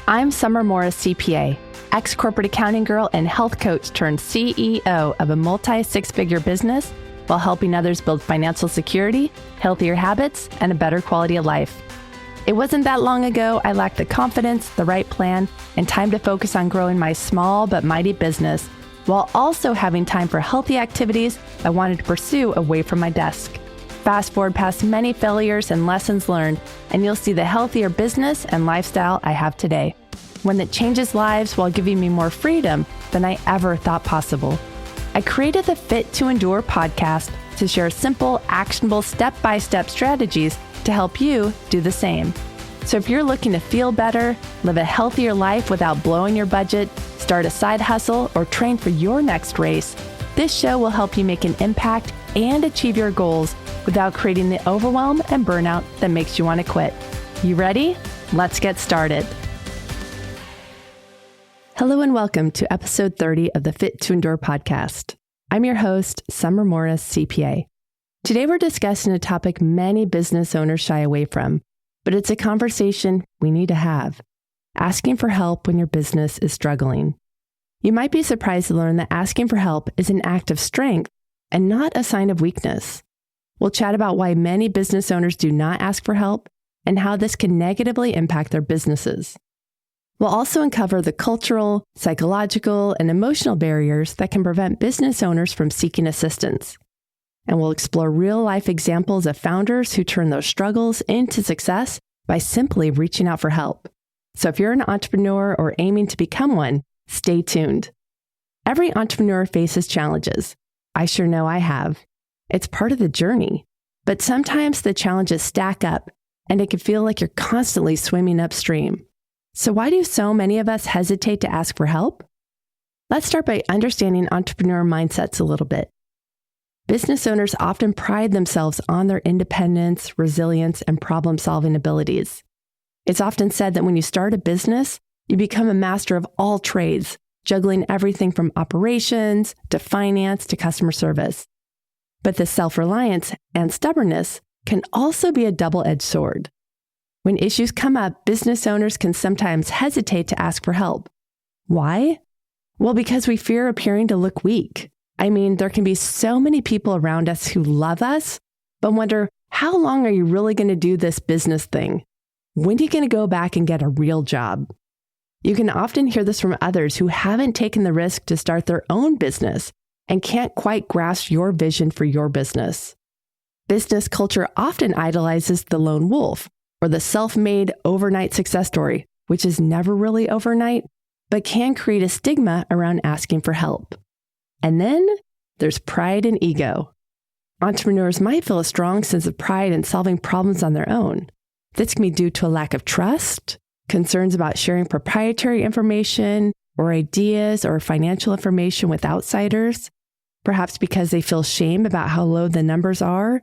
I'm Summer Morris, CPA, ex-corporate accounting girl and health coach turned CEO of a multi-six-figure business while helping others build financial security, healthier habits, and a better quality of life. It wasn't that long ago I lacked the confidence, the right plan, and time to focus on growing my small but mighty business, while also having time for healthy activities I wanted to pursue away from my desk. Fast forward past many failures and lessons learned, and you'll see the healthier business and lifestyle I have today. One that changes lives while giving me more freedom than I ever thought possible. I created the Fit to Endure podcast to share simple, actionable, step-by-step strategies to help you do the same. So if you're looking to feel better, live a healthier life without blowing your budget, start a side hustle, or train for your next race, this show will help you make an impact and achieve your goals without creating the overwhelm and burnout that makes you want to quit. You ready? Let's get started. Hello and welcome to episode 30 of the Fit to Endure podcast. I'm your host, Summer Morris, CPA. Today we're discussing a topic many business owners shy away from, but it's a conversation we need to have. Asking for help when your business is struggling. You might be surprised to learn that asking for help is an act of strength and not a sign of weakness. We'll chat about why many business owners do not ask for help and how this can negatively impact their businesses. We'll also uncover the cultural, psychological, and emotional barriers that can prevent business owners from seeking assistance. And we'll explore real-life examples of founders who turn those struggles into success by simply reaching out for help. So if you're an entrepreneur or aiming to become one, stay tuned. Every entrepreneur faces challenges. I sure know I have. It's part of the journey. But sometimes the challenges stack up, and it can feel like you're constantly swimming upstream. So why do so many of us hesitate to ask for help? Let's start by understanding entrepreneur mindsets a little bit. Business owners often pride themselves on their independence, resilience, and problem-solving abilities. It's often said that when you start a business, you become a master of all trades, juggling everything from operations to finance to customer service. But this self-reliance and stubbornness can also be a double-edged sword. When issues come up, business owners can sometimes hesitate to ask for help. Why? Well, because we fear appearing to look weak. I mean, there can be so many people around us who love us, but wonder, how long are you really going to do this business thing? When are you going to go back and get a real job? You can often hear this from others who haven't taken the risk to start their own business and can't quite grasp your vision for your business. Business culture often idolizes the lone wolf, or the self-made overnight success story, which is never really overnight, but can create a stigma around asking for help. And then there's pride and ego. Entrepreneurs might feel a strong sense of pride in solving problems on their own. This can be due to a lack of trust, concerns about sharing proprietary information or ideas or financial information with outsiders, perhaps because they feel shame about how low the numbers are,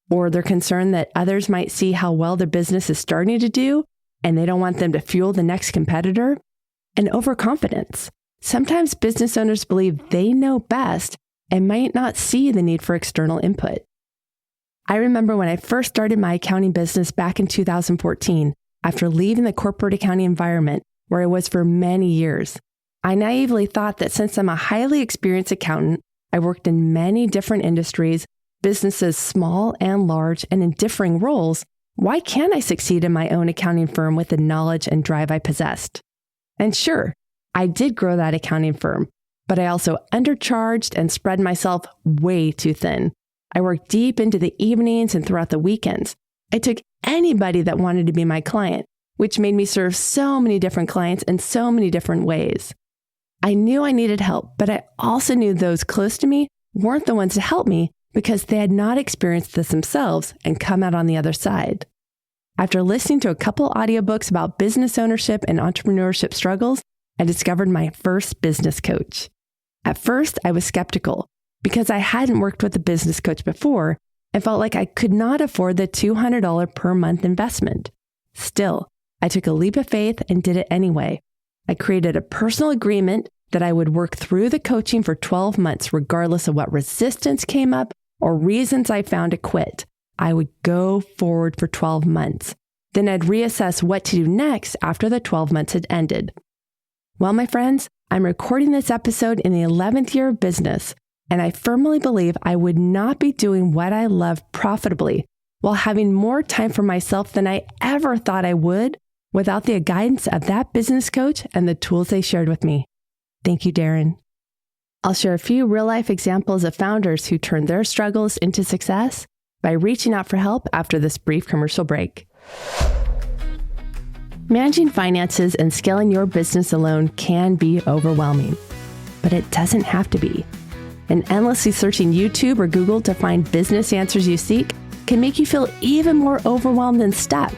or they're concerned that others might see how well their business is starting to do, and they don't want them to fuel the next competitor. And overconfidence. Sometimes business owners believe they know best and might not see the need for external input. I remember when I first started my accounting business back in 2014, after leaving the corporate accounting environment where I was for many years. I naively thought that since I'm a highly experienced accountant, I worked in many different industries, businesses small and large, and in differing roles, why can't I succeed in my own accounting firm with the knowledge and drive I possessed? And sure, I did grow that accounting firm, but I also undercharged and spread myself way too thin. I worked deep into the evenings and throughout the weekends. I took anybody that wanted to be my client, which made me serve so many different clients in so many different ways. I knew I needed help, but I also knew those close to me weren't the ones to help me because they had not experienced this themselves and come out on the other side. After listening to a couple audiobooks about business ownership and entrepreneurship struggles, I discovered my first business coach. At first, I was skeptical because I hadn't worked with a business coach before and felt like I could not afford the $200 per month investment. Still, I took a leap of faith and did it anyway. I created a personal agreement that I would work through the coaching for 12 months, regardless of what resistance came up or reasons I found to quit. I would go forward for 12 months. Then I'd reassess what to do next after the 12 months had ended. Well, my friends, I'm recording this episode in the 11th year of business, and I firmly believe I would not be doing what I love profitably while having more time for myself than I ever thought I would without the guidance of that business coach and the tools they shared with me. Thank you, Darren. I'll share a few real-life examples of founders who turned their struggles into success by reaching out for help after this brief commercial break. Managing finances and scaling your business alone can be overwhelming, but it doesn't have to be. And endlessly searching YouTube or Google to find business answers you seek can make you feel even more overwhelmed and stuck.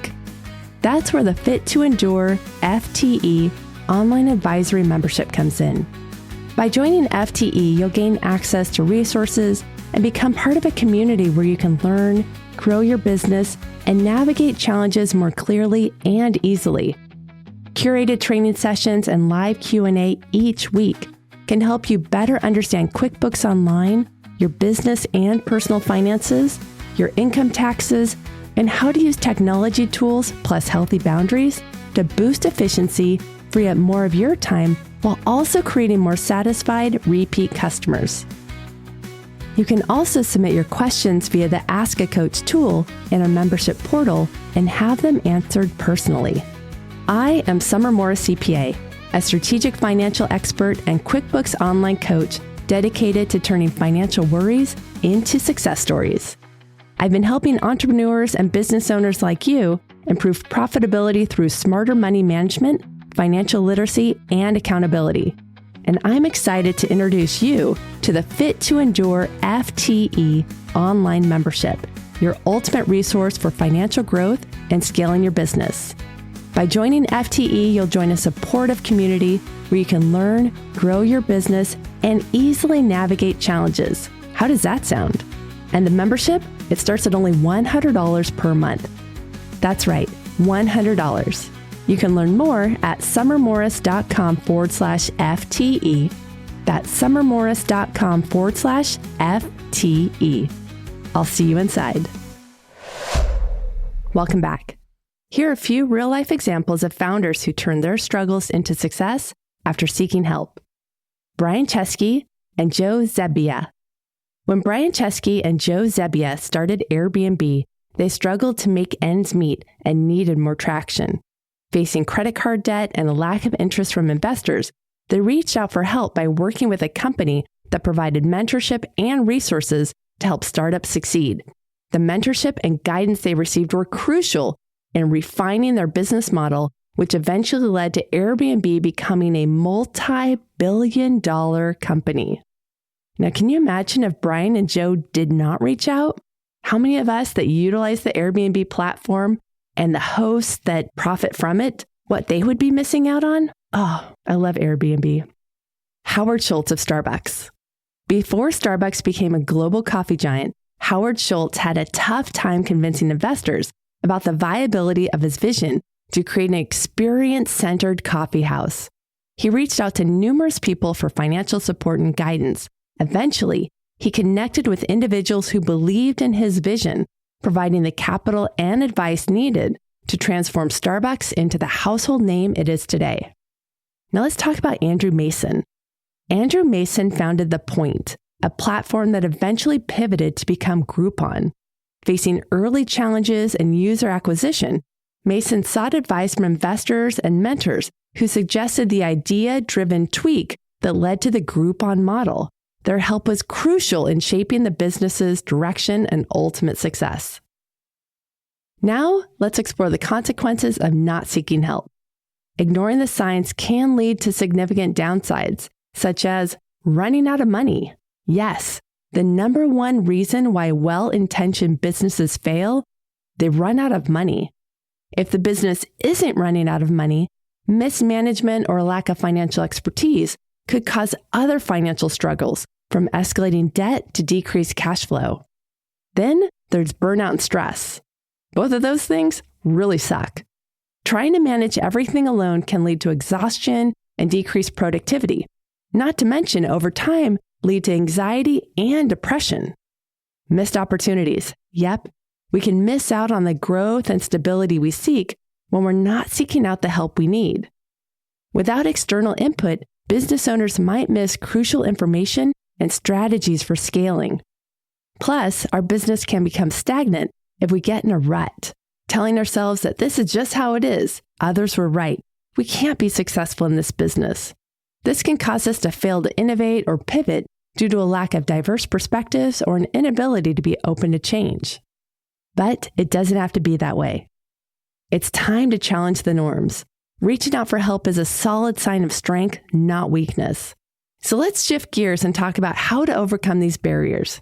That's where the Fit to Endure FTE online advisory membership comes in. By joining FTE, you'll gain access to resources and become part of a community where you can learn, grow your business, and navigate challenges more clearly and easily. Curated training sessions and live Q&A each week can help you better understand QuickBooks Online, your business and personal finances, your income taxes, and how to use technology tools plus healthy boundaries to boost efficiency, free up more of your time, while also creating more satisfied repeat customers. You can also submit your questions via the Ask a Coach tool in our membership portal and have them answered personally. I am Summer Morris CPA, a strategic financial expert and QuickBooks Online coach dedicated to turning financial worries into success stories. I've been helping entrepreneurs and business owners like you improve profitability through smarter money management, financial literacy, and accountability. And I'm excited to introduce you to the Fit to Endure FTE online membership, your ultimate resource for financial growth and scaling your business. By joining FTE, you'll join a supportive community where you can learn, grow your business, and easily navigate challenges. How does that sound? And the membership, it starts at only $100 per month. That's right, $100. You can learn more at summermorris.com/FTE. That's summermorris.com/FTE. I'll see you inside. Welcome back. Here are a few real-life examples of founders who turned their struggles into success after seeking help. Brian Chesky and Joe Zebbia. When Brian Chesky and Joe Zebbia started Airbnb, they struggled to make ends meet and needed more traction. Facing credit card debt and a lack of interest from investors, they reached out for help by working with a company that provided mentorship and resources to help startups succeed. The mentorship and guidance they received were crucial in refining their business model, which eventually led to Airbnb becoming a multi-billion-dollar company. Now, can you imagine if Brian and Joe did not reach out? How many of us that utilize the Airbnb platform and the hosts that profit from it, what they would be missing out on? Oh, I love Airbnb. Howard Schultz of Starbucks. Before Starbucks became a global coffee giant, Howard Schultz had a tough time convincing investors about the viability of his vision to create an experience-centered coffee house. He reached out to numerous people for financial support and guidance. Eventually, he connected with individuals who believed in his vision, providing the capital and advice needed to transform Starbucks into the household name it is today. Now let's talk about Andrew Mason. Andrew Mason founded The Point, a platform that eventually pivoted to become Groupon. Facing early challenges in user acquisition, Mason sought advice from investors and mentors who suggested the idea-driven tweak that led to the Groupon model. Their help was crucial in shaping the business's direction and ultimate success. Now, let's explore the consequences of not seeking help. Ignoring the signs can lead to significant downsides, such as running out of money. Yes, the number one reason why well-intentioned businesses fail, they run out of money. If the business isn't running out of money, mismanagement or lack of financial expertise could cause other financial struggles, from escalating debt to decreased cash flow. Then there's burnout and stress. Both of those things really suck. Trying to manage everything alone can lead to exhaustion and decreased productivity, not to mention over time lead to anxiety and depression. Missed opportunities. Yep, we can miss out on the growth and stability we seek when we're not seeking out the help we need. Without external input, business owners might miss crucial information and strategies for scaling. Plus, our business can become stagnant if we get in a rut, telling ourselves that this is just how it is. Others were right. We can't be successful in this business. This can cause us to fail to innovate or pivot due to a lack of diverse perspectives or an inability to be open to change. But it doesn't have to be that way. It's time to challenge the norms. Reaching out for help is a solid sign of strength, not weakness. So let's shift gears and talk about how to overcome these barriers.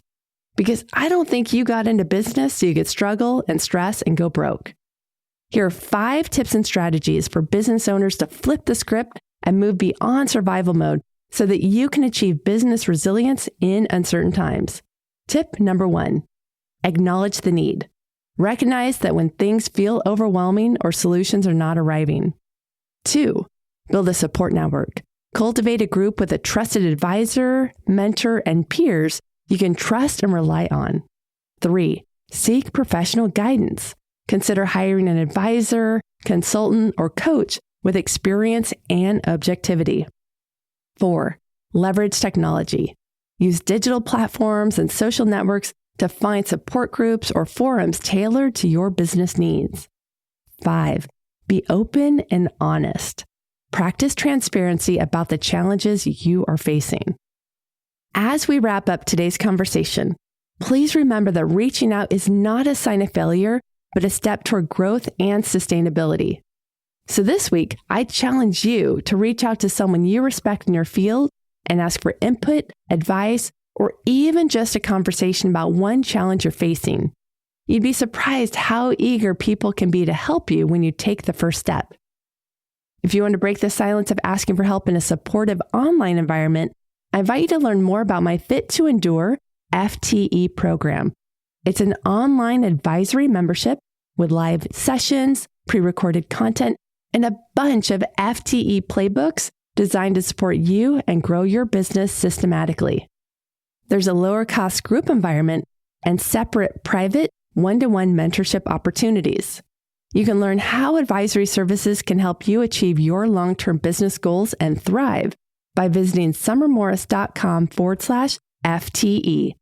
Because I don't think you got into business so you could struggle and stress and go broke. Here are 5 tips and strategies for business owners to flip the script and move beyond survival mode so that you can achieve business resilience in uncertain times. Tip number 1, acknowledge the need. Recognize that when things feel overwhelming or solutions are not arriving. 2, build a support network. Cultivate a group with a trusted advisor, mentor, and peers you can trust and rely on. 3, seek professional guidance. Consider hiring an advisor, consultant, or coach with experience and objectivity. 4, leverage technology. Use digital platforms and social networks to find support groups or forums tailored to your business needs. 5, be open and honest. Practice transparency about the challenges you are facing. As we wrap up today's conversation, please remember that reaching out is not a sign of failure, but a step toward growth and sustainability. So this week, I challenge you to reach out to someone you respect in your field and ask for input, advice, or even just a conversation about one challenge you're facing. You'd be surprised how eager people can be to help you when you take the first step. If you want to break the silence of asking for help in a supportive online environment, I invite you to learn more about my Fit to Endure FTE program. It's an online advisory membership with live sessions, pre-recorded content, and a bunch of FTE playbooks designed to support you and grow your business systematically. There's a lower cost group environment and separate private one-to-one mentorship opportunities. You can learn how advisory services can help you achieve your long-term business goals and thrive by visiting summermorris.com/FTE.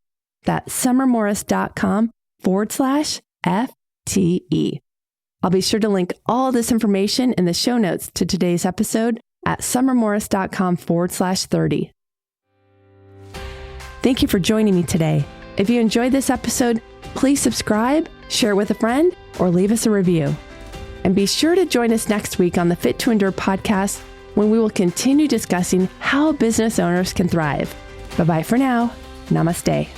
That's summermorris.com/FTE. I'll be sure to link all this information in the show notes to today's episode at summermorris.com/30. Thank you for joining me today. If you enjoyed this episode, please subscribe, share it with a friend, or leave us a review. And be sure to join us next week on the Fit to Endure podcast when we will continue discussing how business owners can thrive. Bye-bye for now. Namaste.